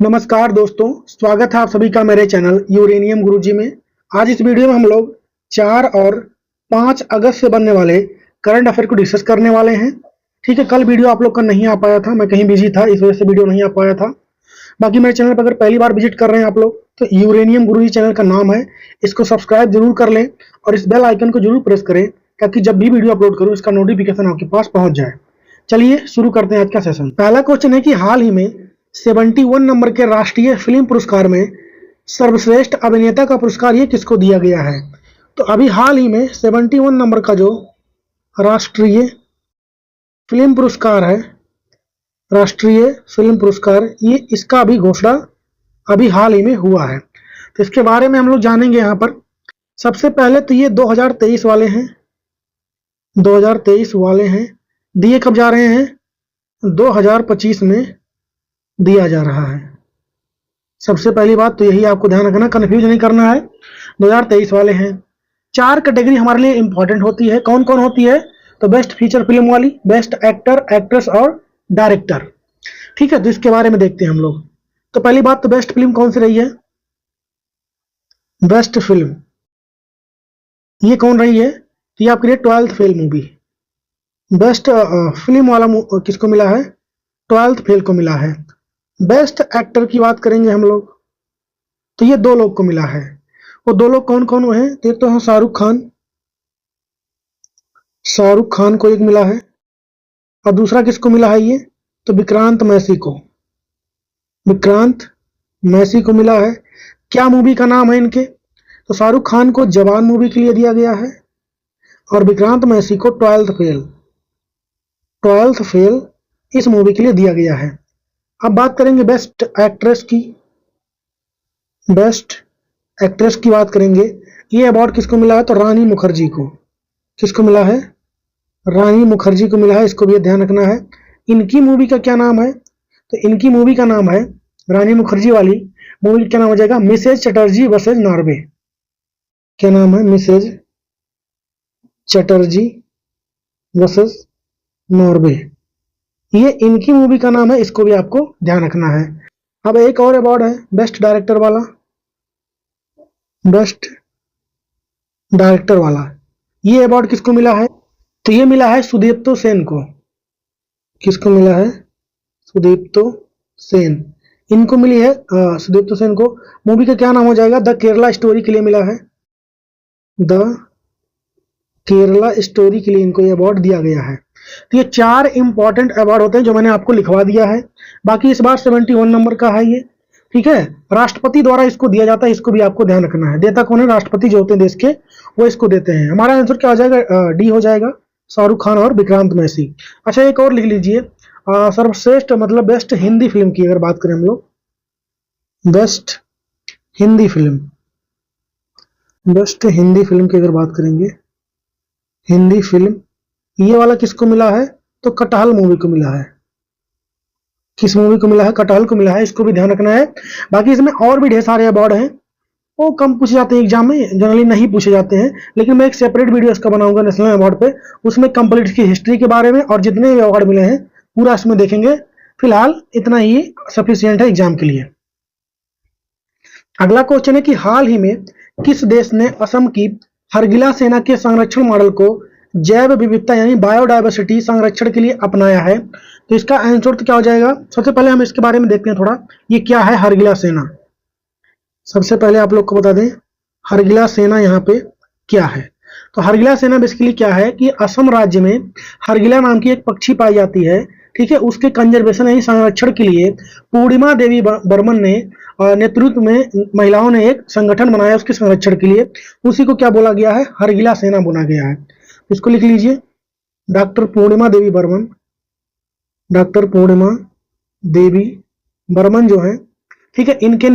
नमस्कार दोस्तों, स्वागत है आप सभी का मेरे चैनल यूरेनियम गुरुजी में। आज इस वीडियो में हम लोग 4 और 5 अगस्त से बनने वाले करंट अफेयर को डिस्कस करने वाले हैं। ठीक है, कल वीडियो आप लोग का नहीं आ पाया था, मैं कहीं बिजी था, इस वजह से वीडियो नहीं आ पाया था। बाकी मेरे चैनल पर अगर पहली बार विजिट कर रहे हैं आप लोग तो यूरेनियम गुरुजी चैनल का नाम है, इसको सब्सक्राइब जरूर कर लें और इस बेल आइकन को जरूर प्रेस करें ताकि जब भी वीडियो अपलोड करूँ इसका नोटिफिकेशन आपके पास पहुंच जाए। चलिए शुरू करते हैं आज का सेशन। पहला क्वेश्चन है कि हाल ही में 71 नंबर के राष्ट्रीय फिल्म पुरस्कार में सर्वश्रेष्ठ अभिनेता का पुरस्कार ये किसको दिया गया है। तो अभी हाल ही में 71 नंबर का जो राष्ट्रीय फिल्म पुरस्कार है, राष्ट्रीय फिल्म पुरस्कार, ये इसका अभी घोषणा अभी हाल ही में हुआ है। तो इसके बारे में हम लोग जानेंगे यहाँ पर। सबसे पहले तो ये 2023 वाले हैं, 2023 वाले हैं। दिए कब जा रहे हैं? 2025 में दिया जा रहा है। सबसे पहली बात तो यही आपको ध्यान रखना, कंफ्यूज नहीं करना है। 2023 वाले हैं। 4 कैटेगरी हमारे लिए इंपॉर्टेंट होती है। कौन कौन होती है? तो बेस्ट फीचर फिल्म वाली, बेस्ट एक्टर, एक्ट्रेस और डायरेक्टर। ठीक है, तो इसके बारे में देखते हैं हम लोग। तो पहली बात तो बेस्ट फिल्म कौन सी रही है? बेस्ट फिल्म ये कौन रही है? तो ये आपके लिए 12th fail movie. Best film वाला किसको मिला है? 12th फेल को मिला है। बेस्ट एक्टर की बात करेंगे हम लोग तो ये 2 लोग को मिला है। वो 2 लोग कौन कौन हैं? एक तो है शाहरुख खान, शाहरुख खान को एक मिला है और दूसरा किसको मिला है? ये तो विक्रांत मैसी को, विक्रांत मैसी को मिला है। क्या मूवी का नाम है इनके? तो शाहरुख खान को जवान मूवी के लिए दिया गया है और विक्रांत मैसी को 12th फेल, 12th फेल इस मूवी के लिए दिया गया है। अब बात करेंगे बेस्ट एक्ट्रेस की। बेस्ट एक्ट्रेस की बात करेंगे, ये अवार्ड किसको मिला है? तो रानी मुखर्जी को। किसको मिला है? रानी मुखर्जी को मिला है। इसको भी ध्यान रखना है। इनकी मूवी का क्या नाम है? तो इनकी मूवी का नाम है, रानी मुखर्जी वाली मूवी का क्या नाम हो जाएगा? Mrs Chatterjee versus Norway. क्या नाम है? मिसेज चटर्जी वर्सेज नॉर्वे, ये इनकी मूवी का नाम है। इसको भी आपको ध्यान रखना है। अब एक और अवार्ड है बेस्ट डायरेक्टर वाला, बेस्ट डायरेक्टर वाला। ये अवार्ड किसको मिला है? तो ये मिला है सुदीप्तो सेन को। किसको मिला है? सुदीप्तो सेन। इनको मिली है सुदीप्तो सेन को। मूवी का क्या नाम हो जाएगा? द केरला स्टोरी के लिए मिला है। द केरला स्टोरी के लिए इनको ये अवार्ड दिया गया है। तो ये 4 इंपॉर्टेंट अवार्ड होते हैं जो मैंने आपको लिखवा दिया है। बाकी इस बार 71 नंबर का है ये। ठीक है, राष्ट्रपति द्वारा इसको दिया जाता है, इसको भी आपको ध्यान रखना है। देता कौन है? राष्ट्रपति जो होते हैं देश के, वो इसको देते हैं। हमारा आंसर क्या हो जाएगा? डी हो जाएगा, शाहरुख खान और विक्रांत मैसी। अच्छा, एक और लिख लीजिए, सर्वश्रेष्ठ मतलब बेस्ट हिंदी फिल्म की अगर बात करें हम लोग, best Hindi film, best Hindi film की अगर बात करेंगे, हिंदी फिल्म ये वाला किसको मिला है? तो कटहल मूवी को मिला है। किस मूवी को मिला है? कटहल को मिला है। इसको भी ध्यान रखना है। बाकी इसमें और भी ढेर सारे अवार्ड हैं, वो कम पूछे जाते हैं एग्जाम में, जनरली नहीं पूछे जाते हैं। लेकिन मैं एक सेपरेट वीडियो इसका बनाऊंगा नेशनल अवार्ड पे, उसमें कंप्लीट की हिस्ट्री के बारे में और जितने भी अवार्ड मिले हैं पूरा इसमें देखेंगे। फिलहाल इतना ही सफिशियंट है एग्जाम के लिए। अगला क्वेश्चन है कि हाल ही में किस देश ने असम की हरगिला सेना के संरक्षण मॉडल को जैव विविधता यानी बायोडायवर्सिटी संरक्षण के लिए अपनाया है। तो इसका आंसर तो क्या हो जाएगा? सबसे पहले हम इसके बारे में देखते हैं थोड़ा, ये क्या है हरगिला सेना। सबसे पहले आप लोग को बता दें हरगिला सेना यहाँ पे क्या है। तो हरगिला सेना बेसिकली क्या है कि असम राज्य में हरगिला नाम की एक पक्षी पाई जाती है। ठीक है, उसके कंजर्वेशन यानी संरक्षण के लिए पूर्णिमा देवी बर्मन ने नेतृत्व में महिलाओं ने एक संगठन बनाया उसके संरक्षण के लिए। उसी को क्या बोला गया है? हरगिला सेना बोला गया है। इसको लिख लीजिए, डॉक्टर पूर्णिमा देवी बर्मन, डॉक्टर पूर्णिमा देवी बर्मन जो है, ठीक है, इनके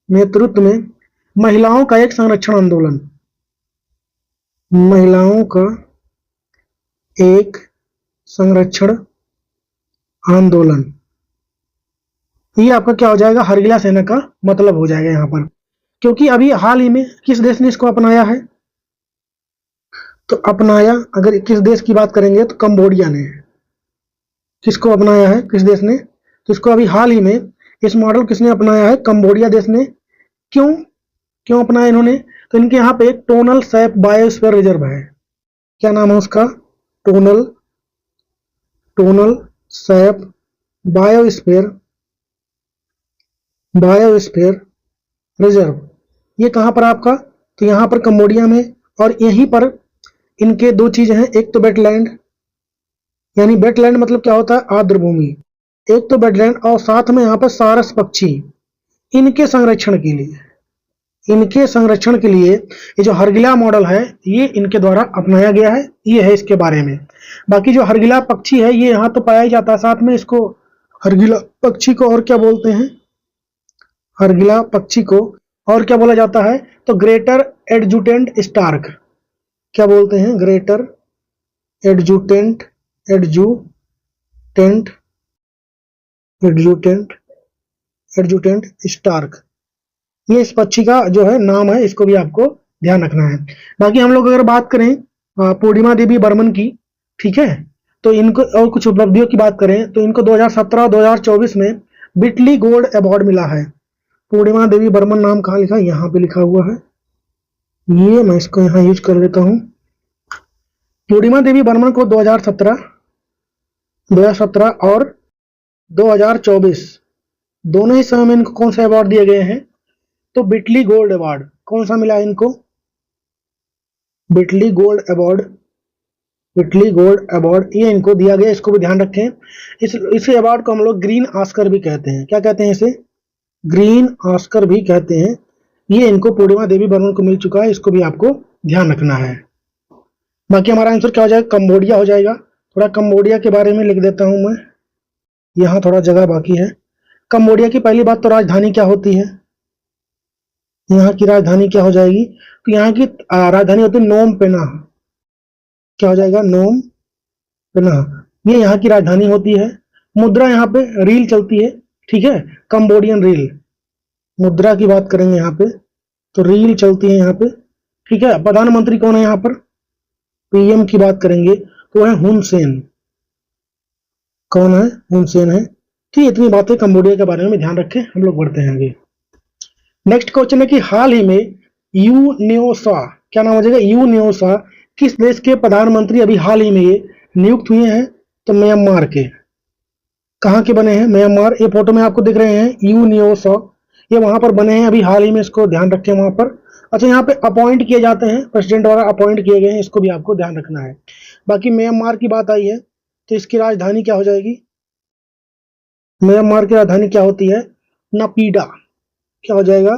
नेतृत्व में महिलाओं का एक संरक्षण आंदोलन, महिलाओं का एक संरक्षण आंदोलन, ये आपका क्या हो जाएगा? हरगिला सेना का मतलब हो जाएगा यहाँ पर। क्योंकि अभी हाल ही में किस देश ने इसको अपनाया है? तो अपनाया, अगर किस देश की बात करेंगे तो कंबोडिया ने। किसको अपनाया है? किस देश ने? तो इसको अभी हाल ही में इस मॉडल किसने अपनाया है? कंबोडिया देश ने। क्यों क्यों अपनाया इन्होंने? तो इनके यहाँ पे एक टोनल सैप बायोस्फीयर रिजर्व है। क्या नाम है उसका? Tonal SAP biosphere reserve. ये कहाँ पर आपका? तो यहाँ पर कंबोडिया में। और यहीं पर इनके दो चीजें हैं, एक तो वेटलैंड, यानी वेटलैंड मतलब क्या होता है? आर्द्र भूमि। एक तो वेटलैंड और साथ में यहाँ पर सारस पक्षी। इनके संरक्षण के लिए ये जो हरगिला मॉडल है ये इनके द्वारा अपनाया गया है। ये है इसके बारे में। बाकी जो हरगिला पक्षी है ये यहाँ तो पाया ही जाता है, साथ में इसको हरगिला पक्षी को और क्या बोलते हैं? हरगिला पक्षी को और क्या बोला जाता है? तो ग्रेटर एडजुटेंट स्टार्क। क्या बोलते हैं? Greater adjutant stork. ये इस पक्षी का जो है नाम है, इसको भी आपको ध्यान रखना है। बाकी हम लोग अगर बात करें पूर्णिमा देवी बर्मन की, ठीक है, तो इनको और कुछ उपलब्धियों की बात करें तो इनको 2017 2024 में बिटली गोल्ड अवार्ड मिला है। पूर्णिमा देवी बर्मन नाम कहाँ लिखा है? यहाँ पे लिखा हुआ है। ये मैं इसको यहाँ यूज कर लेता हूँ। पूर्णिमा देवी बर्मन को 2017 और 2024 दोनों ही समय में इनको कौन सा अवार्ड दिए गए हैं? तो बिटली गोल्ड अवार्ड। कौन सा मिला है इनको? बिटली गोल्ड अवार्ड ये इनको दिया गया। इसको भी ध्यान रखें। इस अवार्ड को हम लोग ग्रीन ऑस्कर भी कहते हैं। क्या कहते हैं इसे? ग्रीन ऑस्कर भी कहते हैं। ये इनको पूर्णिमा देवी बर्मन को मिल चुका है, इसको भी आपको ध्यान रखना है। बाकी हमारा आंसर क्या हो जाएगा? कंबोडिया हो जाएगा। थोड़ा कंबोडिया के बारे में लिख देता हूं मैं, यहाँ थोड़ा जगह बाकी है। कंबोडिया की पहली बात तो राजधानी क्या होती है? यहाँ की राजधानी क्या हो जाएगी? तो यहाँ की राजधानी होती है नोम पेन्हा। क्या हो जाएगा? नोम पेन्हा। ये यहाँ की राजधानी होती है। मुद्रा यहाँ पे रील चलती है, ठीक है, कंबोडियन रील। मुद्रा की बात करेंगे यहाँ पे तो रील चलती है यहाँ पे, ठीक है। प्रधानमंत्री कौन है यहाँ पर? पीएम की बात करेंगे तो है हुन सेन। कौन है? हुन सेन है। ठीक, इतनी बातें कंबोडिया के बारे में ध्यान रखें। हम लोग बढ़ते हैं आगे। नेक्स्ट क्वेश्चन है कि हाल ही में यूनेस्को, क्या नाम हो जाएगा? यूनेस्को किस देश के प्रधानमंत्री अभी हाल ही में ये नियुक्त हुए हैं? तो म्यांमार के। कहाँ के बने हैं? म्यांमार। ये फोटो में आपको दिख रहे हैं यूनेस्को, ये वहां पर बने हैं अभी हाल ही में, इसको ध्यान रखें वहां पर। अच्छा, यहाँ पे अपॉइंट किए जाते हैं, प्रेसिडेंट द्वारा अपॉइंट किए गए हैं, इसको भी आपको ध्यान रखना है। बाकी म्यांमार की बात आई है तो इसकी राजधानी क्या हो जाएगी? म्यांमार की राजधानी क्या होती है? नपीडा। क्या हो जाएगा?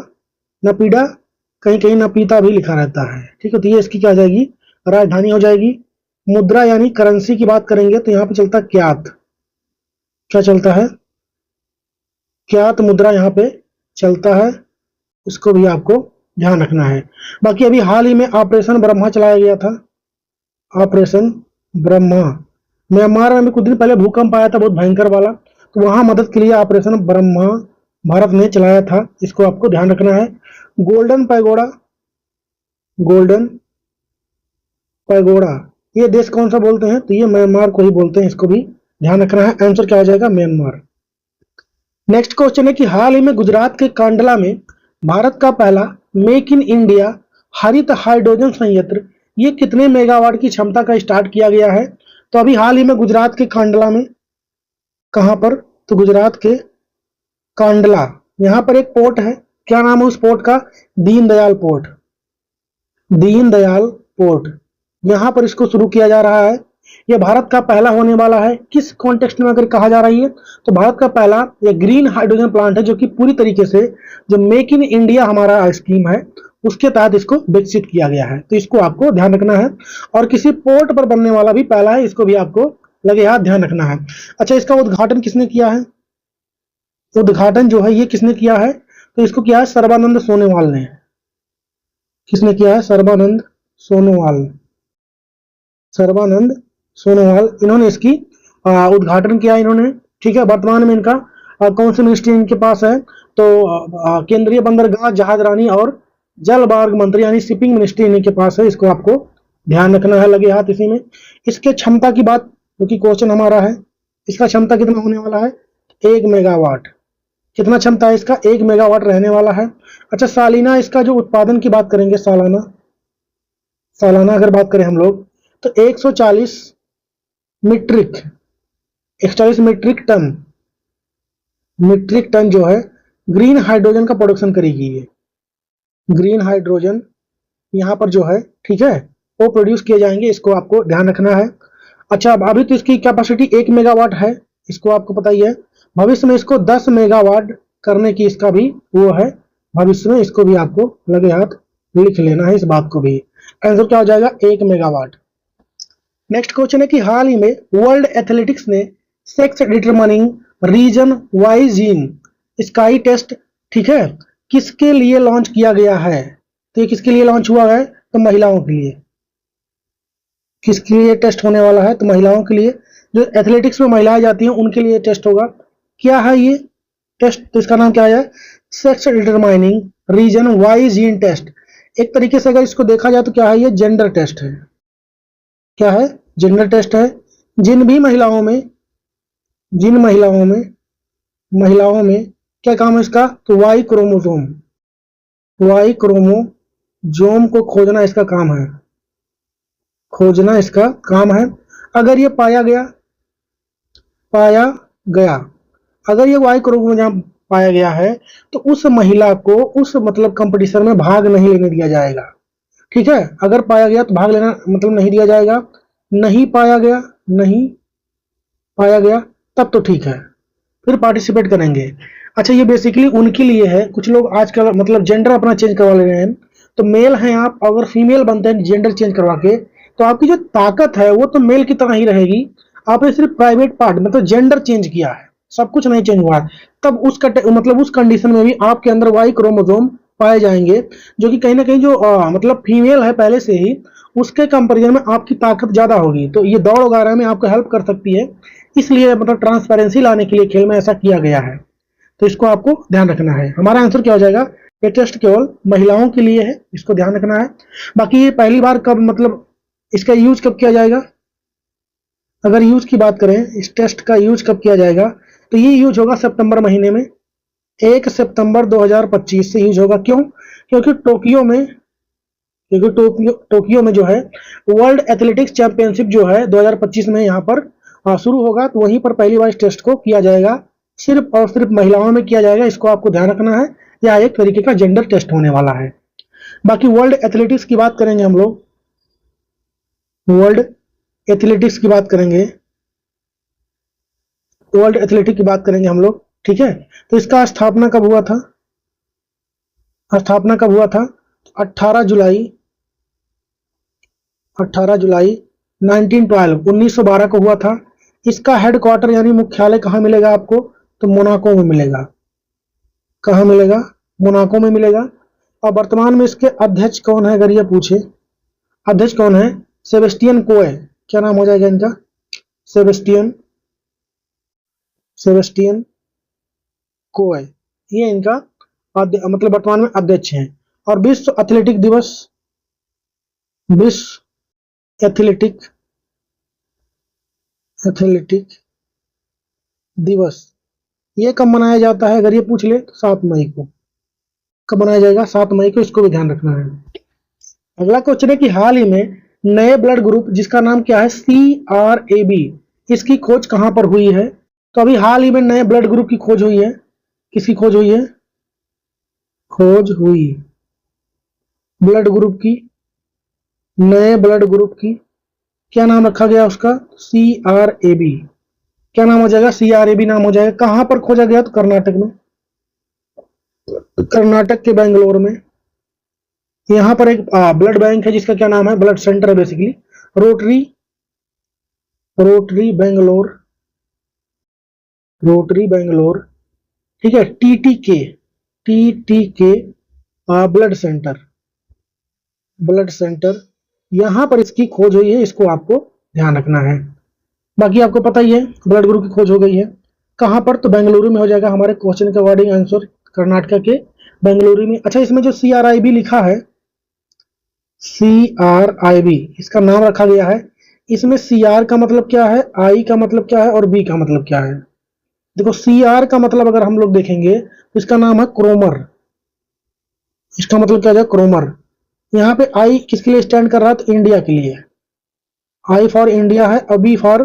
नपीडा। कहीं कहीं नपीता भी लिखा रहता है, ठीक है। तो ये इसकी क्या हो जाएगी? राजधानी हो जाएगी। मुद्रा यानी करेंसी की बात करेंगे तो यहाँ पे चलता है क्यात। क्या चलता है? क्यात मुद्रा यहाँ पे चलता है, इसको भी आपको ध्यान रखना है। बाकी अभी हाल ही में ऑपरेशन ब्रह्मा चलाया गया था। ऑपरेशन ब्रह्मा। म्यांमार में कुछ दिन पहले भूकंप आया था बहुत भयंकर वाला, तो वहां मदद के लिए ऑपरेशन ब्रह्मा भारत ने चलाया था, इसको आपको ध्यान रखना है। गोल्डन पैगोडा ये देश कौन सा बोलते हैं? तो ये म्यांमार को ही बोलते हैं, इसको भी ध्यान रखना है। आंसर क्या हो जाएगा? म्यांमार। नेक्स्ट क्वेश्चन है कि हाल ही में गुजरात के कांडला में भारत का पहला मेक इन इंडिया हरित हाइड्रोजन संयंत्र, ये कितने मेगावाट की क्षमता का स्टार्ट किया गया है? तो अभी हाल ही में गुजरात के कांडला में, कहां पर? तो गुजरात के कांडला, यहां पर एक पोर्ट है। क्या नाम है उस पोर्ट का? दीनदयाल पोर्ट। यहां पर इसको शुरू किया जा रहा है। यह भारत का पहला होने वाला है। किस कॉन्टेक्स्ट में अगर कहा जा रही है तो भारत का पहला यह ग्रीन हाइड्रोजन प्लांट है, जो कि पूरी तरीके से जो मेक इन इंडिया हमारा स्कीम है उसके तहत इसको विकसित किया गया है। तो इसको आपको ध्यान रखना है। और किसी पोर्ट पर बनने वाला भी पहला है, इसको भी आपको लगे हाथ ध्यान रखना है। अच्छा, इसका उद्घाटन किसने किया है? उद्घाटन जो है ये किसने किया है? तो इसको किया है सर्बानंद सोनोवाल ने। किसने किया है? सर्बानंद सोनोवाल। इन्होंने इसकी उद्घाटन किया इन्होंने, ठीक है। वर्तमान में इनका कौन सी मिनिस्ट्री इनके पास है? तो केंद्रीय बंदरगाह, जहाजरानी और जल मार्ग मंत्री यानी शिपिंग मिनिस्ट्री इनके पास है, इसको आपको ध्यान रखना है, लगे हाथ इसी में। इसके क्षमता की बात, क्योंकि क्वेश्चन हमारा है, इसका क्षमता कितना होने वाला है? 1 मेगावाट। कितना क्षमता है इसका? 1 मेगावाट रहने वाला है। अच्छा, सालाना इसका जो उत्पादन की बात करेंगे, सालाना अगर बात करें हम लोग, तो 140 मीट्रिक 140 मीट्रिक टन जो है ग्रीन हाइड्रोजन का प्रोडक्शन करेगी ये। ग्रीन हाइड्रोजन यहाँ पर जो है, ठीक है, वो प्रोड्यूस किए जाएंगे, इसको आपको ध्यान रखना है। अच्छा, अब अभी तो इसकी कैपेसिटी 1 मेगावाट है, इसको आपको पता ही है। भविष्य में इसको 10 मेगावाट करने की इसका भी वो है, भविष्य में इसको भी आपको लगे हाथ लिख लेना है इस बात को भी। आंसर क्या हो जाएगा? 1 मेगावाट। नेक्स्ट क्वेश्चन है कि हाल ही में वर्ल्ड एथलेटिक्स ने sex determining region Y gene sky test, ठीक है, किसके लिए लॉन्च किया गया है? तो ये किसके लिए लॉन्च हुआ है? तो महिलाओं के लिए। किसके लिए टेस्ट होने वाला है? तो महिलाओं के लिए। जो एथलेटिक्स में महिलाएं जाती हैं उनके लिए टेस्ट होगा। क्या है ये टेस्ट? तो इसका नाम क्या है? Sex determining region Y gene test. एक तरीके से अगर इसको देखा जाए तो क्या है? ये जेंडर टेस्ट है। क्या है? जेंडर टेस्ट है। जिन महिलाओं में क्या काम है इसका? तो वाई क्रोमोजोम को खोजना इसका काम है। अगर ये पाया गया अगर ये वाई क्रोमोसोम पाया गया है तो उस महिला को उस मतलब कंपटीशन में भाग नहीं लेने दिया जाएगा। ठीक है, अगर पाया गया तो भाग लेना मतलब नहीं दिया जाएगा। नहीं पाया गया तब तो ठीक है, फिर पार्टिसिपेट करेंगे। अच्छा, ये बेसिकली उनके लिए है। कुछ लोग आजकल मतलब जेंडर अपना चेंज करवा ले रहे हैं। तो मेल हैं आप, अगर फीमेल बनते हैं जेंडर चेंज करवा के, तो आपकी जो ताकत है वो तो मेल की तरह ही रहेगी। आपने सिर्फ प्राइवेट पार्ट मतलब जेंडर चेंज किया है, सब कुछ नहीं चेंज हुआ है। तब उस कंडीशन में भी आपके अंदर वाई क्रोमोसोम पाए जाएंगे, जो कि कहीं ना कहीं जो मतलब फीमेल है पहले से ही, उसके कंपेरिजन में आपकी ताकत ज्यादा होगी। तो ये दौड़ वगैरह में आपको हेल्प कर सकती है। इसलिए मतलब ट्रांसपेरेंसी लाने के लिए खेल में ऐसा किया गया है। तो इसको आपको ध्यान रखना है। हमारा आंसर क्या हो जाएगा? ये टेस्ट केवल महिलाओं के लिए है, इसको ध्यान रखना है। बाकी ये पहली बार कब मतलब इसका यूज कब किया जाएगा? अगर यूज की बात करें, इस टेस्ट का यूज कब किया जाएगा, तो ये यूज होगा सितंबर महीने में। 1 सितंबर 2025 से यूज होगा। क्यों? क्योंकि टोक्यो में जो है वर्ल्ड एथलेटिक्स चैंपियनशिप जो है 2025 में यहाँ पर शुरू होगा। तो वहीं पर पहली बार इस टेस्ट को किया जाएगा। सिर्फ और सिर्फ महिलाओं में किया जाएगा, इसको आपको ध्यान रखना है। यह एक तरीके का जेंडर टेस्ट होने वाला है। बाकी वर्ल्ड एथलेटिक्स की बात करेंगे हम लोग, वर्ल्ड एथलेटिक्स की बात करेंगे हम लोग, ठीक है। तो इसका स्थापना कब हुआ था? 18 जुलाई 1912 को हुआ था। इसका हेडक्वार्टर यानी मुख्यालय कहाँ मिलेगा आपको? तो मोनाको में मिलेगा। कहाँ मिलेगा? मोनाको में मिलेगा। और वर्तमान में इसके अध्यक्ष कौन है? अगर ये पूछे अध्यक्ष कौन है? सेबेस्टियन कोए। क्या नाम हो जाएगा इनका? सेबेस्टियन कोए, ये इनका मतलब वर्तमान में अध्यक्ष हैं। और विश्व एथलेटिक दिवस ये कब मनाया जाता है? अगर ये पूछ ले तो 7 मई को। कब मनाया जाएगा? 7 मई को। इसको भी ध्यान रखना है। अगला क्वेश्चन है कि हाल ही में नए ब्लड ग्रुप जिसका नाम क्या है? CRAB, इसकी खोज कहां पर हुई है? तो अभी हाल ही में नए ब्लड ग्रुप की खोज हुई है। किसकी खोज हुई है? ब्लड ग्रुप की, नए ब्लड ग्रुप की। क्या नाम रखा गया उसका? CRAB। क्या नाम हो जाएगा? CRAB नाम हो जाएगा। कहां पर खोजा गया? तो कर्नाटक में, कर्नाटक के बेंगलोर में। यहाँ पर एक ब्लड बैंक है जिसका क्या नाम है? ब्लड सेंटर है बेसिकली, रोटरी बेंगलोर, ठीक है। TTK ब्लड सेंटर, यहां पर इसकी खोज हुई है। इसको आपको ध्यान रखना है। बाकी आपको पता ही है ब्लड ग्रुप की खोज हो गई है। कहां पर? तो बेंगलुरु में हो जाएगा। हमारे क्वेश्चन के अकॉर्डिंग आंसर कर्नाटक के बेंगलुरु में। अच्छा, इसमें जो CRIB लिखा है, CRIB इसका नाम रखा गया है। इसमें CR का मतलब क्या है, I का मतलब क्या है और B का मतलब क्या है? देखो CR का मतलब अगर हम लोग देखेंगे तो इसका नाम है क्रोमर। इसका मतलब क्या है? क्रोमर। यहाँ पे आई किसके लिए स्टैंड कर रहा है? तो इंडिया के लिए। आई फॉर इंडिया है और बी फॉर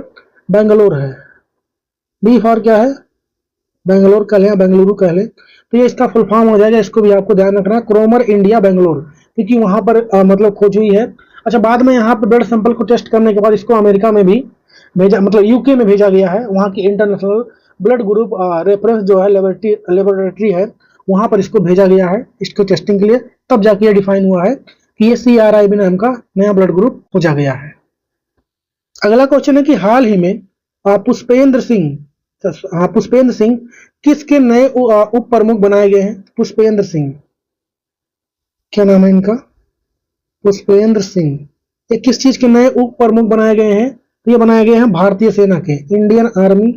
बेंगलोर है। बी फॉर क्या है? बेंगलोर कह लें, बेंगलुरु कह लें, तो ये इसका फुल फॉर्म हो जाएगा। इसको भी आपको ध्यान रखना है, क्रोमर इंडिया बेंगलोर, क्योंकि वहां पर मतलब खोज हुई है। अच्छा, बाद में यहाँ पे ब्लड सैंपल को टेस्ट करने के बाद इसको अमेरिका में भी भेजा, मतलब यूके में भेजा गया है। वहाँ की इंटरनेशनल ब्लड ग्रुप रेफरेंस जो है लेबोरेटरी है, वहां पर इसको भेजा गया है इसको टेस्टिंग के लिए। तब जाके ये डिफाइन हुआ है कि ये CRIB नाम का नया ब्लड ग्रुप खोजा गया है। अगला क्वेश्चन है कि हाल ही में पुष्पेंद्र सिंह, हाँ पुष्पेंद्र सिंह किसके नए उप प्रमुख बनाए गए हैं? पुष्पेंद्र सिंह, क्या नाम है इनका? पुष्पेंद्र सिंह। ये किस चीज के नए उप प्रमुख बनाए गए हैं? तो ये बनाए गए हैं भारतीय सेना के, इंडियन आर्मी,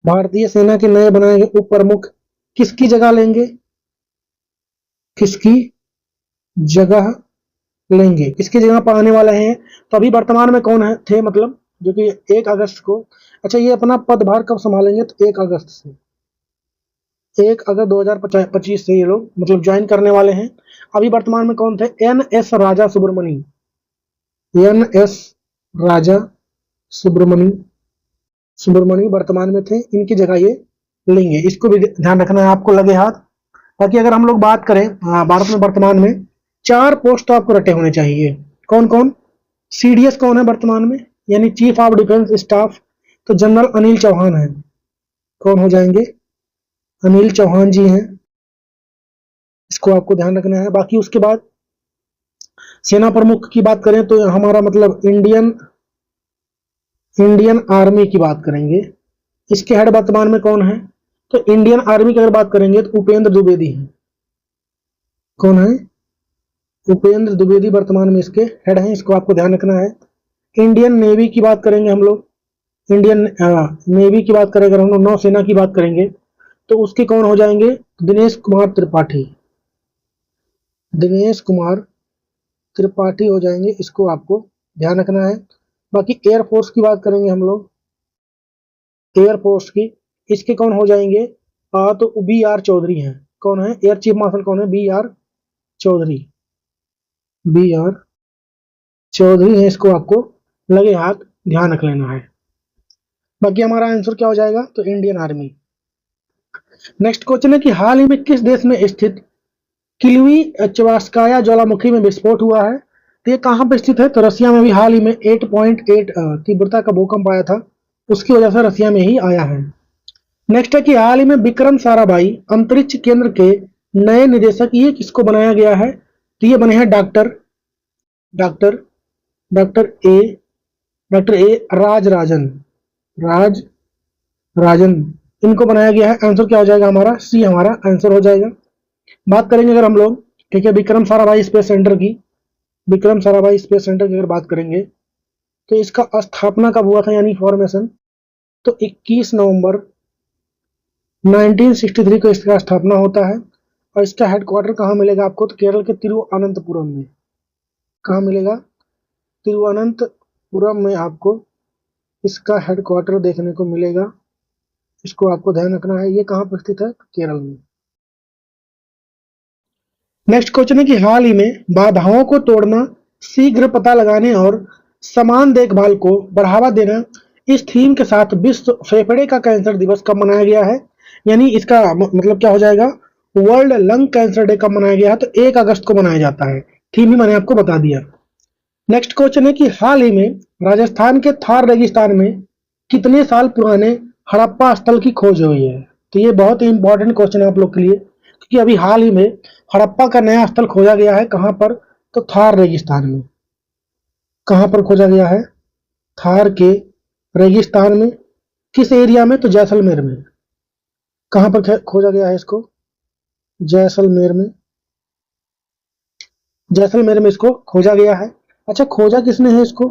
भारतीय सेना के नए बनाए गए उप प्रमुख किसकी जगह लेंगे? किसकी जगह लेंगे? किसकी जगह पर आने वाले हैं? तो अभी वर्तमान में कौन है थे, मतलब जो कि 1 अगस्त को, अच्छा ये अपना पदभार कब संभालेंगे? तो 1 अगस्त से, 1 अगस्त 2025 से ये लोग मतलब ज्वाइन करने वाले हैं। अभी वर्तमान में कौन थे? NS राजा सुब्रमणी, NS राजा सुब्रमणी, सुब्रमणी वर्तमान में थे, इनकी जगह ये लेंगे। इसको भी ध्यान रखना है आपको, लगे हाथ। बाकी अगर हम लोग बात करें भारत में वर्तमान में 4 पोस्ट आपको रटे होने चाहिए। कौन कौन? CDS कौन है वर्तमान में, यानी चीफ ऑफ डिफेंस स्टाफ? तो जनरल अनिल चौहान है। कौन हो जाएंगे? अनिल चौहान जी हैं। इसको आपको ध्यान रखना है। बाकी उसके बाद सेना प्रमुख की बात करें तो हमारा मतलब इंडियन आर्मी की बात करेंगे, इसके हेड वर्तमान में कौन है? तो इंडियन आर्मी की अगर बात करेंगे तो उपेंद्र द्विवेदी है। कौन है? उपेंद्र द्विवेदी वर्तमान में इसके हेड हैं, इसको आपको ध्यान रखना है। इंडियन नेवी की बात करेंगे हम लोग, इंडियन नेवी की बात करें, अगर हम लोग नौसेना की बात करेंगे तो उसके कौन हो जाएंगे? दिनेश कुमार त्रिपाठी, दिनेश कुमार त्रिपाठी हो जाएंगे, इसको आपको ध्यान रखना है। बाकी एयरफोर्स की बात करेंगे हम लोग, एयरफोर्स की, इसके कौन हो जाएंगे? तो BR चौधरी हैं। कौन है? एयर चीफ मार्शल कौन है? BR चौधरी, BR चौधरी है, इसको आपको लगे हाथ ध्यान रख लेना है। बाकी हमारा आंसर क्या हो जाएगा? तो इंडियन आर्मी। नेक्स्ट क्वेश्चन है कि हाल ही में किस देश में स्थित किल्वी चवास्काया ज्वालामुखी में विस्फोट हुआ है? तो ये कहां पर स्थित है? तो रसिया में भी हाल ही में 8.8 तीव्रता का भूकंप आया था, उसकी वजह से रसिया में ही आया है। नेक्स्ट है कि हाल ही में विक्रम साराभाई अंतरिक्ष केंद्र के नए निदेशक ये किसको बनाया गया है? तो ये बने हैं doctor doctor doctor A doctor A Raj Rajan, Raj Rajan, इनको बनाया गया है। आंसर क्या हो जाएगा हमारा? सी हमारा आंसर हो जाएगा। बात करेंगे अगर हम लोग, ठीक है, विक्रम साराभाई स्पेस सेंटर की, विक्रम साराभाई स्पेस सेंटर की अगर बात करेंगे तो इसका स्थापना कब हुआ था, यानी फॉर्मेशन? तो 21 नवंबर 1963 को इसका स्थापना होता है। और इसका हेडक्वार्टर कहाँ मिलेगा आपको? तो केरल के तिरुवनंतपुरम में। कहाँ मिलेगा? तिरुवनंतपुरम में आपको इसका हेडक्वार्टर देखने को मिलेगा, इसको आपको ध्यान रखना है। ये कहाँ पर स्थित है? केरल में। नेक्स्ट क्वेश्चन है कि हाल ही में बाधाओं को तोड़ना, शीघ्र पता लगाने और समान देखभाल को बढ़ावा देना, इस थीम के साथ विश्व फेफड़े का कैंसर दिवस कब मनाया गया है? यानी इसका मतलब क्या हो जाएगा? वर्ल्ड लंग कैंसर डे कब मनाया गया है? तो 1 अगस्त को मनाया जाता है। थीम ही मैंने आपको बता दिया। नेक्स्ट क्वेश्चन है कि हाल ही में राजस्थान के थार रेगिस्तान में कितने साल पुराने हड़प्पा स्थल की खोज हुई है? तो ये बहुत ही इंपॉर्टेंट क्वेश्चन है आप लोग के लिए, क्योंकि अभी हाल ही में हड़प्पा का नया स्थल खोजा गया है। कहां पर? तो थार रेगिस्तान में। कहां पर खोजा गया है? थार के रेगिस्तान में। किस एरिया में? तो जैसलमेर में। कहां पर खोजा गया है इसको? जैसलमेर में, जैसलमेर में इसको खोजा गया है। अच्छा, खोजा किसने है इसको?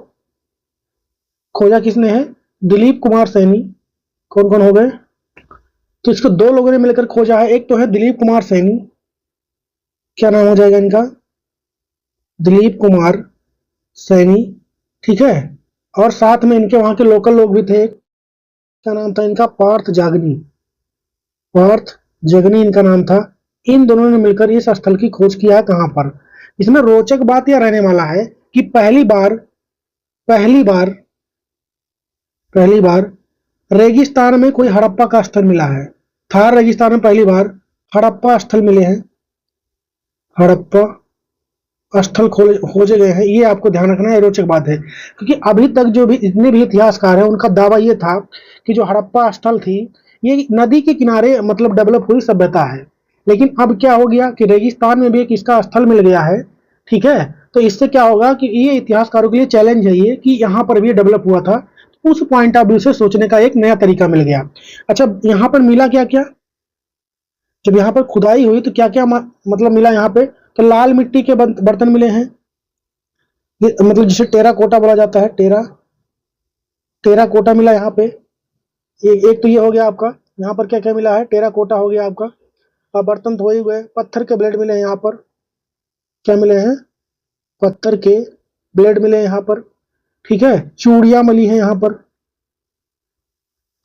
खोजा किसने है? दिलीप कुमार सैनी। कौन कौन हो गए? तो इसको 2 लोगों ने मिलकर खोजा है। एक तो है दिलीप कुमार सैनी, क्या नाम हो जाएगा इनका? दिलीप कुमार सैनी, ठीक है। और साथ में इनके वहां के लोकल लोग भी थे, क्या नाम था इनका, पार्थ जागनी, पार्थ जगनी इनका नाम था। इन दोनों ने मिलकर इस स्थल की खोज किया है कहां पर। इसमें रोचक बात यह रहने वाला है कि पहली बार पहली बार रेगिस्तान में कोई हड़प्पा का स्थल मिला है। थार रेगिस्तान में पहली बार हड़प्पा स्थल मिले हैं, हड़प्पा स्थल खोजे गए हैं। ये आपको ध्यान रखना है, रोचक बात है, क्योंकि अभी तक जो भी जितने भी इतिहासकार हैं उनका दावा ये था कि जो हड़प्पा स्थल थी ये नदी के किनारे मतलब डेवलप हुई सभ्यता है। लेकिन अब क्या हो गया कि रेगिस्तान में भी एक इसका स्थल मिल गया है, ठीक है। तो इससे क्या होगा कि ये इतिहासकारों के लिए चैलेंज है ये कि यहाँ पर भी डेवलप हुआ था। उस पॉइंट ऑफ व्यू से सोचने का एक नया तरीका मिल गया। अच्छा, यहाँ पर मिला क्या क्या, जब यहाँ पर खुदाई हुई तो क्या क्या मतलब मिला यहाँ पे, तो लाल मिट्टी के बर्तन मिले हैं, ये मतलब जिसे टेरा कोटा बोला जाता है, टेरा कोटा मिला यहाँ पे। एक तो ये हो गया आपका, यहाँ पर क्या क्या मिला है, टेरा कोटा हो गया आपका। और बर्तन धोए हुए पत्थर के ब्लेड मिले हैं यहाँ पर, क्या मिले हैं, पत्थर के ब्लेड मिले हैं यहाँ पर, ठीक है। चूड़ियां मिली हैं यहाँ पर,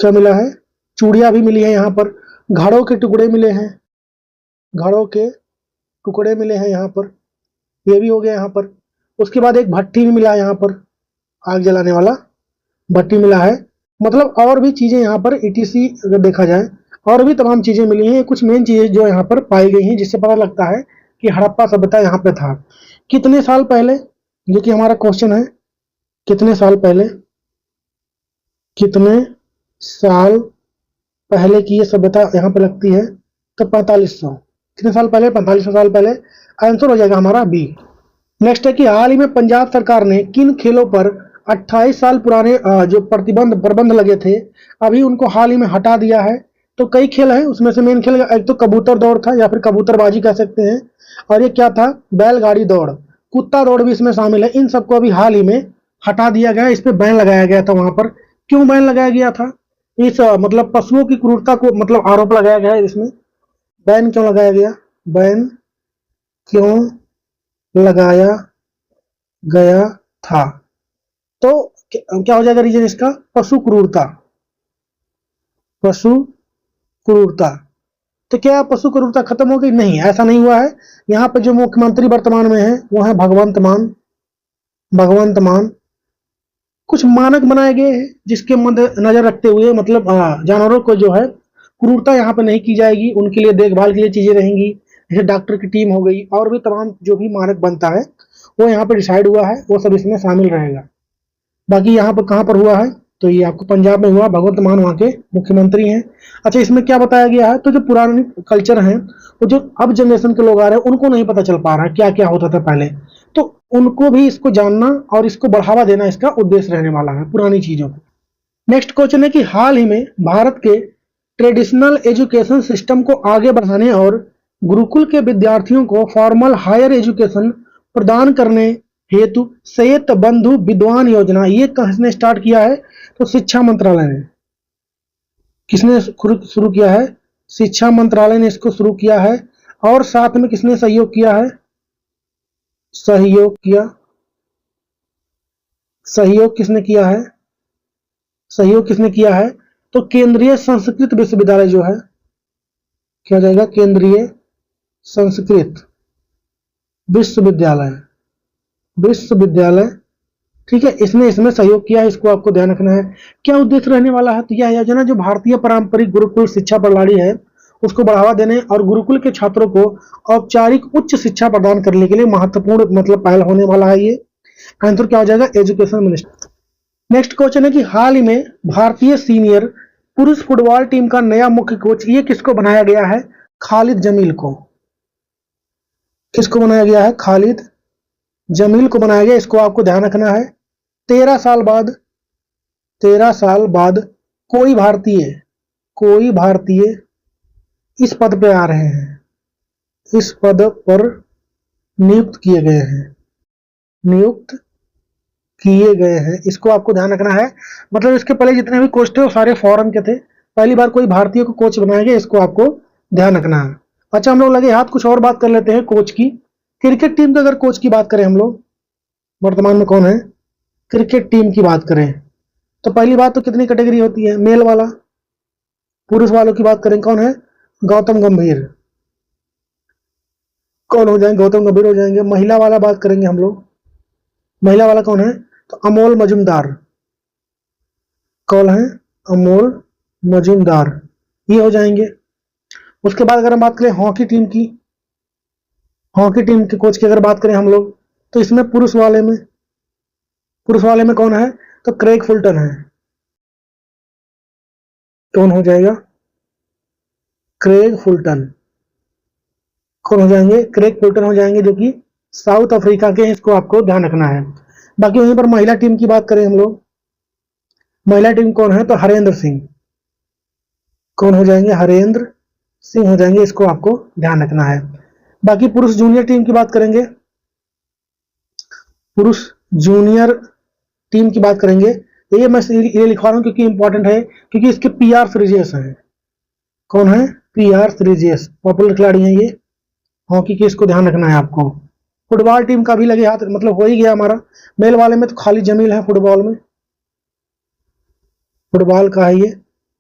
क्या मिला है, चूड़ियां भी मिली है यहाँ पर। घड़ों के टुकड़े मिले हैं, घड़ों के टुकड़े मिले हैं यहाँ पर, ये भी हो गया यहाँ पर। उसके बाद एक भट्टी भी मिला है यहाँ पर, आग जलाने वाला भट्टी मिला है। मतलब और भी चीजें यहाँ पर ईटीसी अगर देखा जाए और भी तमाम चीजें मिली हैं। कुछ मेन चीजें जो यहाँ पर पाई गई हैं जिससे पता लगता है कि हड़प्पा सभ्यता यहाँ पे था। कितने साल पहले, जो कि हमारा क्वेश्चन है, कितने साल पहले, कितने साल पहले की ये सभ्यता यहाँ पे लगती है, तो 4500। कितने साल पहले, 4500 साल पहले। आंसर हो जाएगा हमारा बी। नेक्स्ट है कि हाल ही में पंजाब सरकार ने किन खेलों पर 28 साल पुराने जो प्रबंध लगे थे अभी उनको हाल ही में हटा दिया है। तो कई खेल हैं, उसमें से मेन खेल एक तो कबूतर दौड़ था या फिर कबूतरबाजी कह सकते हैं, और ये क्या था, बैलगाड़ी दौड़, कुत्ता दौड़ भी इसमें शामिल है। इन सबको अभी हाल ही में हटा दिया गया, इस पे बैन लगाया गया था वहां पर। क्यों बैन लगाया गया था, इस मतलब पशुओं की क्रूरता को मतलब आरोप लगाया गया है इसमें। बैन क्यों लगाया गया, बैन क्यों लगाया गया था, तो क्या हो जाएगा रीजन इसका, पशु क्रूरता, पशु क्रूरता। तो क्या पशु क्रूरता खत्म हो गई, नहीं, ऐसा नहीं हुआ है। यहाँ पे जो मुख्यमंत्री वर्तमान में है वो है भगवंत मान, भगवंत मान। कुछ मानक बनाए गए हैं जिसके मध्य नजर रखते हुए मतलब जानवरों को जो है क्रूरता यहाँ पे नहीं की जाएगी, उनके लिए देखभाल के लिए चीजें रहेंगी, जैसे डॉक्टर की टीम हो गई, और भी तमाम जो भी मानक बनता है वो यहाँ पे डिसाइड हुआ है, वो सब इसमें शामिल रहेगा। बाकी यहाँ पर कहाँ पर हुआ है, तो ये आपको पंजाब में हुआ, भगवंत मान वहाँ के मुख्यमंत्री हैं। अच्छा, इसमें क्या बताया गया है, तो जो पुराने कल्चर हैं वो जो अब जनरेशन के लोग आ रहे हैं उनको नहीं पता चल पा रहा है क्या क्या होता था पहले, तो उनको भी इसको जानना और इसको बढ़ावा देना इसका उद्देश्य रहने वाला है, पुरानी चीजों को। नेक्स्ट क्वेश्चन है कि हाल ही में भारत के ट्रेडिशनल एजुकेशन सिस्टम को आगे बढ़ाने और गुरुकुल के विद्यार्थियों को फॉर्मल हायर एजुकेशन प्रदान करने हेतु संयुक्त बंधु विद्वान योजना ये किसने स्टार्ट किया है, तो शिक्षा मंत्रालय ने। किसने शुरू किया है, शिक्षा मंत्रालय ने इसको शुरू किया है। और साथ में किसने सहयोग किया है, सहयोग किया, सहयोग किसने किया है, सहयोग किसने किया है, तो केंद्रीय संस्कृत विश्वविद्यालय जो है, क्या हो जाएगा, केंद्रीय संस्कृत विश्वविद्यालय, विश्वविद्यालय, ठीक है, इसने इसमें सहयोग किया है, इसको आपको ध्यान रखना है। क्या उद्देश्य रहने वाला है, तो यह योजना जो भारतीय पारंपरिक गुरुकुल शिक्षा प्रणाली है उसको बढ़ावा देने और गुरुकुल के छात्रों को औपचारिक उच्च शिक्षा प्रदान करने के लिए महत्वपूर्ण मतलब पहल होने वाला है ये। आंसर क्या हो जाएगा, एजुकेशन मिनिस्टर। नेक्स्ट क्वेश्चन है कि हाल ही में भारतीय सीनियर पुरुष फुटबॉल टीम का नया मुख्य कोच ये किसको बनाया गया है, खालिद जमील को। किसको बनाया गया है, खालिद जमील को बनाया गया, इसको आपको ध्यान रखना है। 13 साल बाद, 13 साल बाद कोई भारतीय इस पद पे आ रहे हैं, इस पद पर नियुक्त किए गए हैं, नियुक्त किए गए हैं, इसको आपको ध्यान रखना है। मतलब इसके पहले जितने भी कोच थे वो सारे फॉरेन के थे, पहली बार कोई भारतीय को कोच बनाया गया, इसको आपको ध्यान रखना है। अच्छा, हम लोग लगे हाथ कुछ और बात कर लेते हैं कोच की। क्रिकेट टीम के अगर कोच की बात करें हम लोग, वर्तमान में कौन है, क्रिकेट टीम की बात करें तो पहली बात तो कितनी कैटेगरी होती है, मेल वाला। पुरुष वालों की बात करें, कौन है, गौतम गंभीर, कौन हो जाएंगे, गौतम गंभीर हो जाएंगे। महिला वाला बात करेंगे हम लोग, महिला वाला कौन है, तो अमोल मजुमदार, कौन है, अमोल मजुमदार, ये हो जाएंगे। उसके बाद अगर हम बात करें हॉकी टीम की, हॉकी टीम के कोच की अगर बात करें हम लोग, तो इसमें पुरुष वाले में कौन है, तो क्रेग फुलटन है, कौन हो जाएगा, क्रेग फुलटन, कौन हो जाएंगे, क्रेग फुलटन हो जाएंगे, जो कि साउथ अफ्रीका के हैं, इसको आपको ध्यान रखना है। बाकी वहीं पर महिला टीम की बात करें हम लोग, महिला टीम कौन है, तो हरेंद्र सिंह, कौन हो जाएंगे, हरेंद्र सिंह हो जाएंगे, इसको आपको ध्यान रखना है। बाकी पुरुष जूनियर टीम की बात करेंगे, पुरुष जूनियर टीम की बात करेंगे, ये मैं ये लिखवा रहा हूं क्योंकि इंपॉर्टेंट है, क्योंकि इसके पीआर फ्रीजियस है, कौन है, पीआर फ्रीजियस, पॉपुलर खिलाड़ी हैं ये हॉकी के, इसको ध्यान रखना है आपको। फुटबॉल टीम का भी लगे हाथ, मतलब हो ही गया हमारा। मेल वाले में तो खालिद जमील है, फुटबॉल में, फुटबॉल का है ये।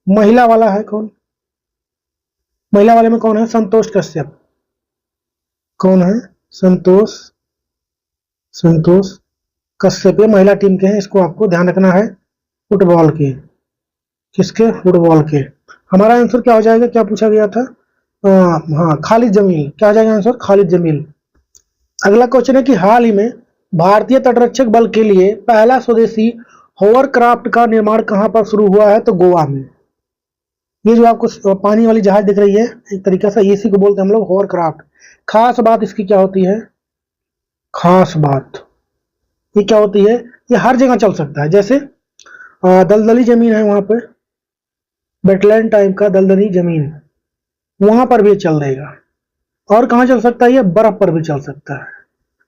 महिला वाला है कौन, महिला वाले में कौन है, संतोष कश्यप, कौन है, संतोष कश्यप, ये महिला टीम के हैं, इसको आपको ध्यान रखना है। फुटबॉल के, किसके, फुटबॉल के। हमारा आंसर क्या हो जाएगा, क्या पूछा गया था, हाँ खालिद जमील, क्या हो जाएगा आंसर, खालिद जमील। अगला क्वेश्चन है कि हाल ही में भारतीय तटरक्षक बल के लिए पहला स्वदेशी होवरक्राफ्ट का निर्माण कहां पर शुरू हुआ है, तो गोवा में। ये जो आपको पानी वाली जहाज दिख रही है, एक तरीका से इसी को बोलते हैं हम लोग होवरक्राफ्ट। खास बात इसकी क्या होती है, खास बात ये क्या होती है, ये हर जगह चल सकता है। जैसे दलदली जमीन है वहां पे, वेटलैंड टाइप का दलदली जमीन, वहां पर भी चल देगा। और कहाँ चल सकता है ये, बर्फ पर भी चल सकता है।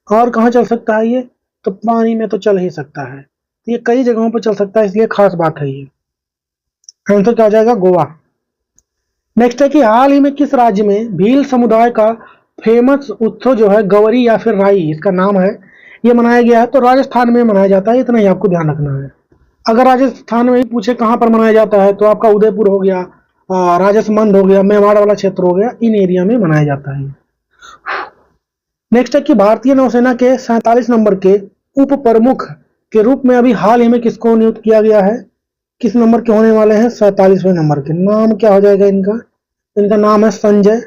और कहाँ चल सकता है ये, तो पानी में तो चल ही सकता है। तो ये कई जगहों पर चल सकता है, इसलिए खास बात है ये। आंसर क्या हो जाएगा, गोवा। नेक्स्ट है कि हाल ही में किस राज्य में भील समुदाय का फेमस उत्सव जो है गौरी या फिर राई, इसका नाम है, ये मनाया गया है, तो राजस्थान में मनाया जाता है, इतना ही आपको ध्यान रखना है। अगर राजस्थान में ही पूछे कहां पर मनाया जाता है, तो आपका उदयपुर हो गया, राजसमंद हो गया, मेवाड़ वाला क्षेत्र हो गया, इन एरिया में मनाया जाता है। नेक्स्ट है कि भारतीय नौसेना के 47 नंबर के उप प्रमुख के रूप में अभी हाल ही में किसको नियुक्त किया गया है, किस नंबर के होने वाले हैं, 47वें नंबर के। नाम क्या हो जाएगा इनका, इनका नाम है संजय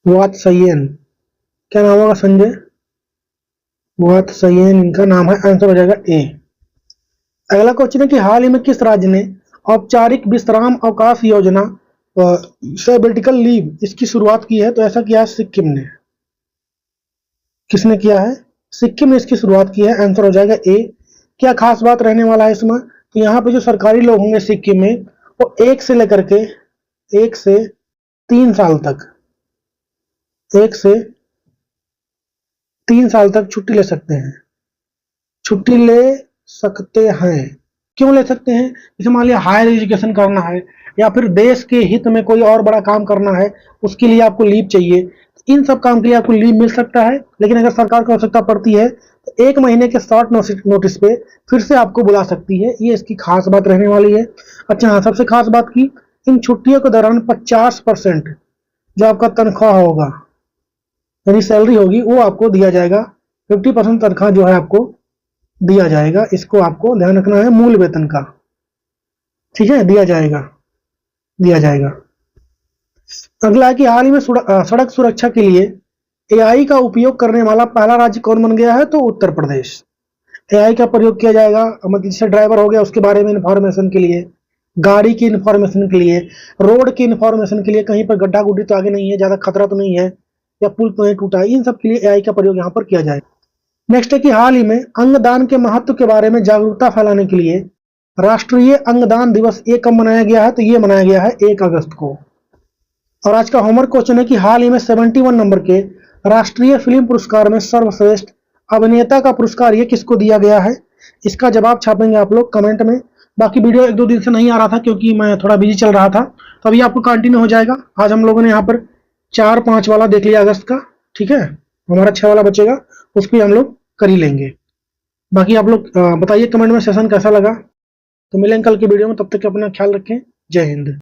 वात्स्यन, क्या नाम होगा, संजय वात्स्यन इनका नाम है, आंसर हो जाएगा ए। अगला क्वेश्चन है कि हाल ही में किस राज्य ने औपचारिक विश्राम अवकाश योजना सैबेटिकल लीव इसकी शुरुआत की है, तो ऐसा किया है सिक्किम ने। किसने किया है, सिक्किम ने इसकी शुरुआत की है, आंसर हो जाएगा ए। क्या खास बात रहने वाला है इसमें, तो यहाँ पे जो सरकारी लोग होंगे सिक्किम में, वो 1 से 3 साल तक, 1 से 3 साल तक छुट्टी ले सकते हैं, छुट्टी ले सकते हैं। क्यों ले सकते हैं, जैसे मान लिया हायर एजुकेशन करना है, या फिर देश के हित में कोई और बड़ा काम करना है, उसके लिए आपको लीव चाहिए, इन सब काम के लिए आपको लीव मिल सकता है। लेकिन अगर सरकार को आवश्यकता पड़ती है तो 1 महीने के शॉर्ट नोटिस पे फिर से आपको बुला सकती है, ये इसकी खास बात रहने वाली है। अच्छा हाँ, सबसे खास बात की, इन छुट्टियों के दौरान 50% जो आपका तनख्वाह होगा, यानी सैलरी होगी, वो आपको दिया जाएगा। 50% तनख्वाह जो है आपको दिया जाएगा, इसको आपको ध्यान रखना है, मूल वेतन का, ठीक है, दिया जाएगा। अगला है कि हाल ही में सड़क सुरक्षा के लिए एआई का उपयोग करने वाला पहला राज्य कौन बन गया है, तो उत्तर प्रदेश। एआई का प्रयोग किया जाएगा, मतलब जैसे ड्राइवर हो गया उसके बारे में इंफॉर्मेशन के लिए, गाड़ी की इंफॉर्मेशन के लिए, रोड की इंफॉर्मेशन के लिए, कहीं पर गड्ढा गुड्ढी तो आगे नहीं है, ज्यादा खतरा तो नहीं है, या पुल तो नहीं टूटा है, इन सब के लिए एआई का प्रयोग यहाँ पर किया जाएगा। नेक्स्ट है कि हाल ही में अंगदान के महत्व के बारे में जागरूकता फैलाने के लिए राष्ट्रीय अंगदान दिवस ये कब मनाया गया है, तो ये मनाया गया है 1 अगस्त को। और आज का होमवर्क क्वेश्चन है कि हाल ही में 71 नंबर के राष्ट्रीय फिल्म पुरस्कार में सर्वश्रेष्ठ अभिनेता का पुरस्कार ये किसको दिया गया है, इसका जवाब छापेंगे आप लोग कमेंट में। बाकी वीडियो 1-2 दिन से नहीं आ रहा था क्योंकि मैं थोड़ा बिजी चल रहा था, तो अभी आपको कंटिन्यू हो जाएगा। आज हम लोगों ने यहाँ पर 4-5 वाला देख लिया अगस्त का, ठीक है, हमारा 6 वाला बचेगा, उसको हम लोग कर ही लेंगे। बाकी आप लोग बताइए कमेंट में सेशन कैसा लगा। तो मिलेंगे कल की वीडियो में, तब तक अपना ख्याल रखें। जय हिंद।